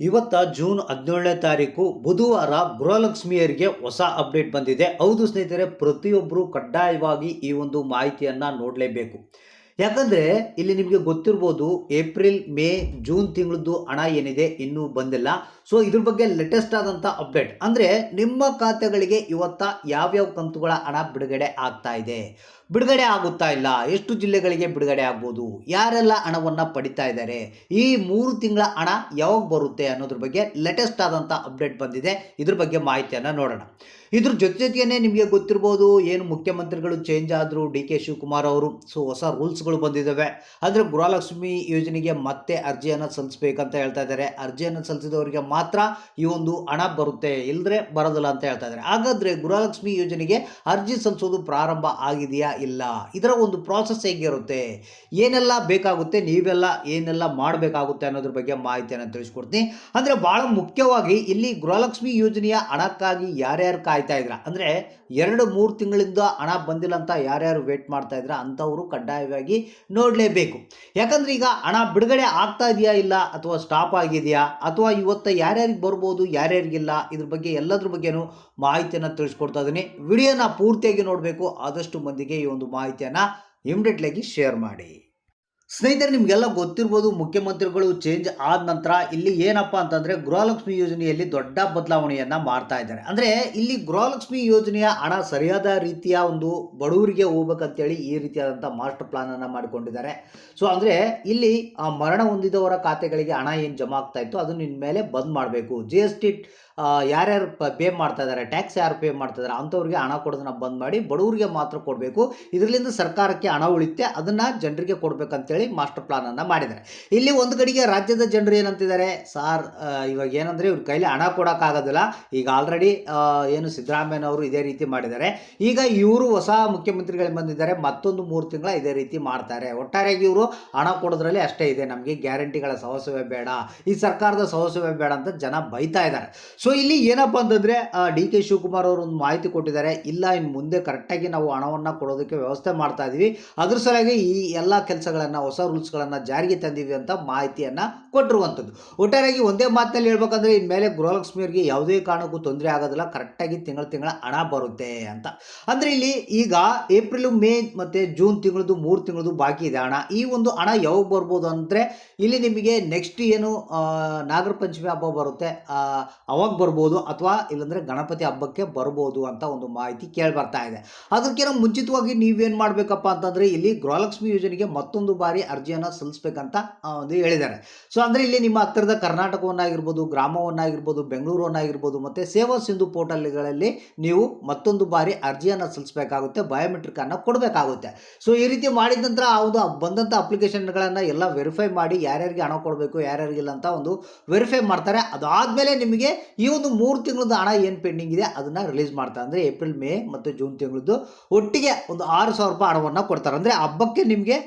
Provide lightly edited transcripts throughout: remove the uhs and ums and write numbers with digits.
ಇವತ್ತ ಜೂನ್ 17ನೇ ತಾರೀಕು ಬುಧವಾರ ಗೃಹಲಕ್ಷ್ಮಿಯರಿಗೆ ಹೊಸ ಅಪ್ಡೇಟ್ ಬಂದಿದೆ. ಹೌದು ಸ್ನೇಹಿತರೆ, ಪ್ರತಿಯೊಬ್ಬರು ಕಡ್ಡಾಯವಾಗಿ ಈ ಒಂದು ಮಾಹಿತಿಯನ್ನು ನೋಡಲೇಬೇಕು. ಯಾಕಂದರೆ ಇಲ್ಲಿ ನಿಮಗೆ ಗೊತ್ತಿರ್ಬೋದು, ಏಪ್ರಿಲ್ ಮೇ ಜೂನ್ ತಿಂಗಳದ್ದು ಹಣ ಏನಿದೆ ಇನ್ನೂ ಬಂದಿಲ್ಲ. ಸೊ ಇದ್ರ ಬಗ್ಗೆ ಲೇಟೆಸ್ಟ್ ಆದಂಥ ಅಪ್ಡೇಟ್ ಅಂದರೆ ನಿಮ್ಮ ಖಾತೆಗಳಿಗೆ ಇವತ್ತ ಯಾವ್ಯಾವ ಕಂತುಗಳ ಹಣ ಬಿಡುಗಡೆ ಆಗ್ತಾ ಇದೆ, ಬಿಡುಗಡೆ ಆಗುತ್ತಾ ಇಲ್ಲ, ಎಷ್ಟು ಜಿಲ್ಲೆಗಳಿಗೆ ಬಿಡುಗಡೆ ಆಗ್ಬೋದು, ಯಾರೆಲ್ಲ ಹಣವನ್ನು ಪಡಿತಾ ಇದ್ದಾರೆ, ಈ 3 ತಿಂಗಳ ಹಣ ಯಾವಾಗ ಬರುತ್ತೆ ಅನ್ನೋದ್ರ ಬಗ್ಗೆ ಲೇಟೆಸ್ಟ್ ಆದಂಥ ಅಪ್ಡೇಟ್ ಬಂದಿದೆ. ಇದ್ರ ಬಗ್ಗೆ ಮಾಹಿತಿಯನ್ನು ನೋಡೋಣ. ಇದ್ರ ಜೊತೆಗೇ ನಿಮಗೆ ಗೊತ್ತಿರ್ಬೋದು, ಏನು ಮುಖ್ಯಮಂತ್ರಿಗಳು ಚೇಂಜ್ ಆದರು, ಡಿ ಕೆ ಶಿವಕುಮಾರ್ ಅವರು. ಸೊ ಹೊಸ ರೂಲ್ಸ್ಗಳು ಬಂದಿದ್ದಾವೆ. ಅಂದರೆ ಗೃಹಲಕ್ಷ್ಮಿ ಯೋಜನೆಗೆ ಮತ್ತೆ ಅರ್ಜಿಯನ್ನು ಸಲ್ಲಿಸಬೇಕಂತ ಹೇಳ್ತಾ ಇದ್ದಾರೆ. ಅರ್ಜಿಯನ್ನು ಸಲ್ಲಿಸಿದವರಿಗೆ ಮಾತ್ರ ಈ ಒಂದು ಹಣ ಬರುತ್ತೆ, ಇಲ್ಲದ್ರೆ ಬರೋದಿಲ್ಲ ಅಂತ ಹೇಳ್ತಾ ಇದ್ದಾರೆ. ಹಾಗಾದರೆ ಗೃಹಲಕ್ಷ್ಮಿ ಯೋಜನೆಗೆ ಅರ್ಜಿ ಸಲ್ಲಿಸೋದು ಪ್ರಾರಂಭ ಆಗಿದೆಯಾ ಇಲ್ಲ, ಇದರ ಒಂದು ಪ್ರಾಸೆಸ್ ಹೇಗಿರುತ್ತೆ, ಏನೆಲ್ಲ ಬೇಕಾಗುತ್ತೆ, ನೀವೆಲ್ಲ ಏನೆಲ್ಲ ಮಾಡಬೇಕಾಗುತ್ತೆ ಅನ್ನೋದ್ರ ಬಗ್ಗೆ ಮಾಹಿತಿಯನ್ನು ತಿಳಿಸ್ಕೊಡ್ತೀನಿ. ಅಂದರೆ ಭಾಳ ಮುಖ್ಯವಾಗಿ ಇಲ್ಲಿ ಗೃಹಲಕ್ಷ್ಮಿ ಯೋಜನೆಯ ಹಣಕ್ಕಾಗಿ ಯಾರ್ಯಾರು ಕಾಯ್ತಾ ಇದ್ರ, ಅಂದರೆ 2-3 ತಿಂಗಳಿಂದ ಹಣ ಬಂದಿಲ್ಲ ಅಂತ ಯಾರ್ಯಾರು ವೇಟ್ ಮಾಡ್ತಾ ಇದ್ರ ಅಂಥವರು ಕಡ್ಡಾಯವಾಗಿ ನೋಡಲೇಬೇಕು. ಯಾಕಂದರೆ ಈಗ ಹಣ ಬಿಡುಗಡೆ ಆಗ್ತಾ ಇದೆಯಾ ಇಲ್ಲ, ಅಥವಾ ಸ್ಟಾಪ್ ಆಗಿದೆಯಾ, ಅಥವಾ ಇವತ್ತು ಯಾರ್ಯಾರಿಗೆ ಬರ್ಬೋದು ಯಾರ್ಯಾರಿಗಿಲ್ಲ, ಇದ್ರ ಬಗ್ಗೆ ಎಲ್ಲದ್ರ ಬಗ್ಗೆನೂ ಮಾಹಿತಿಯನ್ನು ತಿಳಿಸ್ಕೊಡ್ತಾ ಇದ್ದೀನಿ. ವಿಡಿಯೋನ ಪೂರ್ತಿಯಾಗಿ ನೋಡಬೇಕು. ಆದಷ್ಟು ಮಂದಿಗೆ ಈ ಒಂದು ಮಾಹಿತಿಯನ್ನು ಇಮಿಡಿಯೇಟ್ಲಾಗಿ ಶೇರ್ ಮಾಡಿ. ಸ್ನೇಹಿತರೆ, ನಿಮಗೆಲ್ಲ ಗೊತ್ತಿರ್ಬೋದು, ಮುಖ್ಯಮಂತ್ರಿಗಳು ಚೇಂಜ್ ಆದ ನಂತರ ಇಲ್ಲಿ ಏನಪ್ಪ ಅಂತಂದರೆ ಗೃಹಲಕ್ಷ್ಮಿ ಯೋಜನೆಯಲ್ಲಿ ದೊಡ್ಡ ಬದಲಾವಣೆಯನ್ನು ಮಾಡ್ತಾ ಇದ್ದಾರೆ. ಅಂದರೆ ಇಲ್ಲಿ ಗೃಹಲಕ್ಷ್ಮಿ ಯೋಜನೆಯ ಹಣ ಸರಿಯಾದ ರೀತಿಯ ಒಂದು ಬಡವರಿಗೆ ಹೋಗ್ಬೇಕಂತೇಳಿ ಈ ರೀತಿಯಾದಂಥ ಮಾಸ್ಟರ್ ಪ್ಲಾನನ್ನು ಮಾಡಿಕೊಂಡಿದ್ದಾರೆ. ಸೊ ಅಂದರೆ ಇಲ್ಲಿ ಮರಣ ಹೊಂದಿದವರ ಖಾತೆಗಳಿಗೆ ಹಣ ಏನು ಜಮಾ ಆಗ್ತಾ ಇತ್ತು ಅದನ್ನು ಇನ್ಮೇಲೆ ಬಂದ್ ಮಾಡಬೇಕು. GST ಯಾರ್ಯಾರು ಪೇ ಮಾಡ್ತಾ ಇದ್ದಾರೆ, ಟ್ಯಾಕ್ಸ್ ಯಾರು ಪೇ ಮಾಡ್ತಾ ಇದ್ದಾರೆ ಅಂಥವ್ರಿಗೆ ಹಣ ಕೊಡೋದನ್ನ ಬಂದ್ ಮಾಡಿ ಬಡವರಿಗೆ ಮಾತ್ರ ಕೊಡಬೇಕು. ಇದರಿಂದ ಸರ್ಕಾರಕ್ಕೆ ಹಣ ಉಳಿತೆ, ಅದನ್ನು ಜನರಿಗೆ ಕೊಡಬೇಕಂತೇಳಿ ಮಾಸ್ಟರ್ ಪ್ಲಾನನ್ನು ಮಾಡಿದ್ದಾರೆ. ಇಲ್ಲಿ ಒಂದು ಕಡೆಗೆ ರಾಜ್ಯದ ಜನರು ಏನಂತಿದ್ದಾರೆ, ಸಾರ್ ಇವಾಗ ಏನಂದರೆ ಇವ್ರ ಕೈಲಿ ಹಣ ಕೊಡೋಕ್ಕಾಗೋದಿಲ್ಲ, ಈಗ ಆಲ್ರೆಡಿ ಏನು ಸಿದ್ದರಾಮಯ್ಯನವರು ಇದೇ ರೀತಿ ಮಾಡಿದ್ದಾರೆ, ಈಗ ಇವರು ಹೊಸ ಮುಖ್ಯಮಂತ್ರಿಗಳು ಬಂದಿದ್ದಾರೆ, ಮತ್ತೊಂದು 3 ತಿಂಗಳ ಇದೇ ರೀತಿ ಮಾಡ್ತಾರೆ, ಒಟ್ಟಾರೆಯಾಗಿ ಇವರು ಹಣ ಕೊಡೋದ್ರಲ್ಲಿ ಅಷ್ಟೇ ಇದೆ, ನಮಗೆ ಗ್ಯಾರಂಟಿಗಳ ಸಹಸವೇ ಬೇಡ, ಈ ಸರ್ಕಾರದ ಸಹಸವೇ ಬೇಡ ಅಂತ ಜನ ಬೈತಾ ಇದ್ದಾರೆ. ಸೊ ಇಲ್ಲಿ ಏನಪ್ಪ ಅಂತಂದರೆ ಡಿ ಕೆ ಶಿವಕುಮಾರ್ ಅವರು ಒಂದು ಮಾಹಿತಿ ಕೊಟ್ಟಿದ್ದಾರೆ, ಇಲ್ಲ ಇನ್ನು ಮುಂದೆ ಕರೆಕ್ಟಾಗಿ ನಾವು ಹಣವನ್ನು ಕೊಡೋದಕ್ಕೆ ವ್ಯವಸ್ಥೆ ಮಾಡ್ತಾ ಇದ್ದೀವಿ, ಅದ್ರ ಸಲುವಾಗಿ ಈ ಎಲ್ಲ ಕೆಲಸಗಳನ್ನು ಹೊಸ ರೂಲ್ಸ್ಗಳನ್ನು ಜಾರಿಗೆ ತಂದಿವಿ ಅಂತ ಮಾಹಿತಿಯನ್ನು ಕೊಟ್ಟಿರುವಂಥದ್ದು. ಒಟ್ಟಾರೆಯಾಗಿ ಒಂದೇ ಮಾತಿನಲ್ಲಿ ಹೇಳ್ಬೇಕಂದ್ರೆ ಇನ್ಮೇಲೆ ಗೃಹಲಕ್ಷ್ಮಿಯವರಿಗೆ ಯಾವುದೇ ಕಾರಣಕ್ಕೂ ತೊಂದರೆ ಆಗೋದಿಲ್ಲ, ಕರೆಕ್ಟಾಗಿ ತಿಂಗಳ ಹಣ ಬರುತ್ತೆ ಅಂತ. ಅಂದರೆ ಇಲ್ಲಿ ಈಗ ಏಪ್ರಿಲ್ ಮೇ ಮತ್ತು ಜೂನ್ ತಿಂಗಳದ್ದು 3 ತಿಂಗಳದ್ದು ಬಾಕಿ ಇದೆ ಹಣ. ಈ ಒಂದು ಹಣ ಯಾವಾಗ ಬರ್ಬೋದು ಅಂದರೆ ಇಲ್ಲಿ ನಿಮಗೆ ನೆಕ್ಸ್ಟ್ ಏನು ನಾಗರ ಪಂಚಮಿ ಹಬ್ಬ ಬರುತ್ತೆ ಅವಾಗ ಬರ್ಬೋದು, ಅಥವಾ ಇಲ್ಲಾಂದರೆ ಗಣಪತಿ ಹಬ್ಬಕ್ಕೆ ಬರ್ಬೋದು ಅಂತ ಒಂದು ಮಾಹಿತಿ ಕೇಳಿ ಬರ್ತಾ ಇದೆ. ಅದಕ್ಕಿಂತ ಮುಂಚಿತವಾಗಿ ನೀವೇನು ಮಾಡಬೇಕಪ್ಪ ಅಂತಂದರೆ ಇಲ್ಲಿ ಗೃಹಲಕ್ಷ್ಮಿ ಯೋಜನೆಗೆ ಮತ್ತೊಂದು ಬಾರಿ ಅರ್ಜಿಯನ್ನು ಸಲ್ಲಿಸಬೇಕಂತ ಒಂದು ಹೇಳಿದ್ದಾರೆ. ಸೊ ಅಂದರೆ ಇಲ್ಲಿ ನಿಮ್ಮ ಹತ್ತಿರದ ಕರ್ನಾಟಕವನ್ನಾಗಿರ್ಬೋದು, ಗ್ರಾಮವನ್ನಾಗಿರ್ಬೋದು, ಬೆಂಗಳೂರನ್ನಾಗಿರ್ಬೋದು ಮತ್ತು ಸೇವಾ ಸಿಂಧು ಪೋರ್ಟಲ್ಗಳಲ್ಲಿ ನೀವು ಮತ್ತೊಂದು ಬಾರಿ ಅರ್ಜಿಯನ್ನು ಸಲ್ಲಿಸಬೇಕಾಗುತ್ತೆ, ಬಯೋಮೆಟ್ರಿಕನ್ನು ಕೊಡಬೇಕಾಗುತ್ತೆ. ಸೊ ಈ ರೀತಿ ಮಾಡಿದ ನಂತರ ಅದು ಬಂದಂಥ ಅಪ್ಲಿಕೇಶನ್ಗಳನ್ನು ಎಲ್ಲ ವೆರಿಫೈ ಮಾಡಿ ಯಾರ್ಯಾರಿಗೆ ಹಣ ಕೊಡಬೇಕು ಯಾರ್ಯಾರಿಗಿಲ್ಲ ಅಂತ ಒಂದು ವೆರಿಫೈ ಮಾಡ್ತಾರೆ. ಅದಾದಮೇಲೆ ನಿಮಗೆ ಈ ಒಂದು 3 ತಿಂಗಳದ್ದು ಹಣ ಏನು ಪೆಂಡಿಂಗ್ ಇದೆ ಅದನ್ನು ರಿಲೀಸ್ ಮಾಡ್ತಾರೆ. ಅಂದರೆ ಏಪ್ರಿಲ್ ಮೇ ಮತ್ತು ಜೂನ್ ತಿಂಗಳದ್ದು ಒಟ್ಟಿಗೆ ಒಂದು 6,000 ರೂಪಾಯಿ ಹಣವನ್ನು ಕೊಡ್ತಾರೆ. ಅಂದರೆ ಹಬ್ಬಕ್ಕೆ ನಿಮಗೆ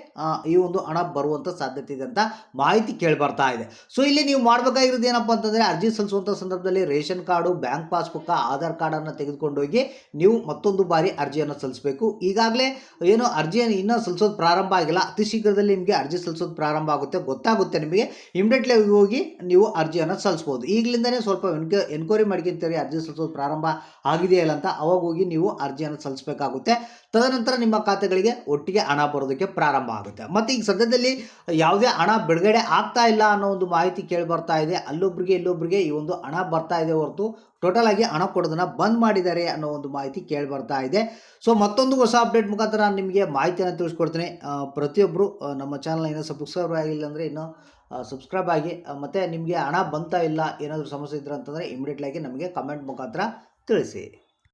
ಈ ಒಂದು ಹಣ ಬರುವಂಥ ಸಾಧ್ಯತೆ ಇದೆ ಅಂತ ಮಾಹಿತಿ ಕೇಳಿ ಬರ್ತಾ ಇದೆ. ಸೊ ಇಲ್ಲಿ ನೀವು ಮಾಡಬೇಕಾಗಿರೋದು ಏನಪ್ಪ ಅಂತಂದರೆ ಅರ್ಜಿ ಸಲ್ಲಿಸುವಂಥ ಸಂದರ್ಭದಲ್ಲಿ ration card, bank passbook, Aadhaar ಕಾರ್ಡನ್ನು ತೆಗೆದುಕೊಂಡೋಗಿ ನೀವು ಮತ್ತೊಂದು ಬಾರಿ ಅರ್ಜಿಯನ್ನು ಸಲ್ಲಿಸಬೇಕು. ಈಗಾಗಲೇ ಏನು ಅರ್ಜಿಯನ್ನು ಇನ್ನೂ ಸಲ್ಲಿಸೋದು ಪ್ರಾರಂಭ ಆಗಿಲ್ಲ, ಅತಿ ಶೀಘ್ರದಲ್ಲಿ ನಿಮಗೆ ಅರ್ಜಿ ಸಲ್ಲಿಸೋದು ಪ್ರಾರಂಭ ಆಗುತ್ತೆ, ಗೊತ್ತಾಗುತ್ತೆ ನಿಮಗೆ, ಇಮಿಡಿಯೇಟ್ಲಿ ಹೋಗಿ ನೀವು ಅರ್ಜಿಯನ್ನು ಸಲ್ಲಿಸ್ಬೋದು. ಈಗಲಿಂದನೇ ಸ್ವಲ್ಪ ಎನ್ಕ್ವೈರಿ ಮಾಡ್ಕೊಂತೀರಿ ಅರ್ಜಿ ಸಲ್ಲಿಸೋದು ಪ್ರಾರಂಭ ಆಗಿದೆಯಲ್ಲ ಅಂತ, ಅವಾಗ ಹೋಗಿ ನೀವು ಅರ್ಜಿಯನ್ನು ಸಲ್ಲಿಸಬೇಕಾಗುತ್ತೆ. ತದನಂತರ ನಿಮ್ಮ ಖಾತೆಗಳಿಗೆ ಒಟ್ಟಿಗೆ ಹಣ ಬರೋದಕ್ಕೆ ಪ್ರಾರಂಭ ಆಗುತ್ತೆ. ಮತ್ತು ಈಗ ಸದ್ಯದಲ್ಲಿ ಯಾವುದೇ ಹಣ ಬಿಡುಗಡೆ ಆಗ್ತಾ ಇಲ್ಲ ಅನ್ನೋ ಒಂದು ಮಾಹಿತಿ ಕೇಳಿ ಬರ್ತಾ ಇದೆ. ಅಲ್ಲೊಬ್ಬರಿಗೆ ಇಲ್ಲೊಬ್ಬರಿಗೆ ಈ ಒಂದು ಹಣ ಬರ್ತಾ ಇದೆ ಹೊರತು ಟೋಟಲ್ ಆಗಿ ಹಣ ಕೊಡೋದನ್ನು ಬಂದ್ ಮಾಡಿದ್ದಾರೆ ಅನ್ನೋ ಒಂದು ಮಾಹಿತಿ ಕೇಳಿ ಬರ್ತಾ ಇದೆ. ಸೊ ಮತ್ತೊಂದು ಹೊಸ ಅಪ್ಡೇಟ್ ಮುಖಾಂತರ ನಾನು ನಿಮಗೆ ಮಾಹಿತಿಯನ್ನು ತಿಳಿಸ್ಕೊಡ್ತೀನಿ. ಪ್ರತಿಯೊಬ್ಬರು ನಮ್ಮ ಚಾನಲ್ ಇನ್ನೂ ಸಬ್ಸ್ಕ್ರೈಬ್ ಆಗಿಲ್ಲ ಅಂದರೆ ಇನ್ನೂ ಸಬ್ಸ್ಕ್ರೈಬ್ ಆಗಿ, ಮತ್ತು ನಿಮಗೆ ಹಣ ಬಂತಾ ಇಲ್ಲ ಏನಾದರೂ ಸಮಸ್ಯೆ ಇದ್ರೆ ಅಂತಂದರೆ ಇಮಿಡಿಯೇಟ್ಲಾಗಿ ನಮಗೆ ಕಮೆಂಟ್ ಮುಖಾಂತರ ತಿಳಿಸಿ.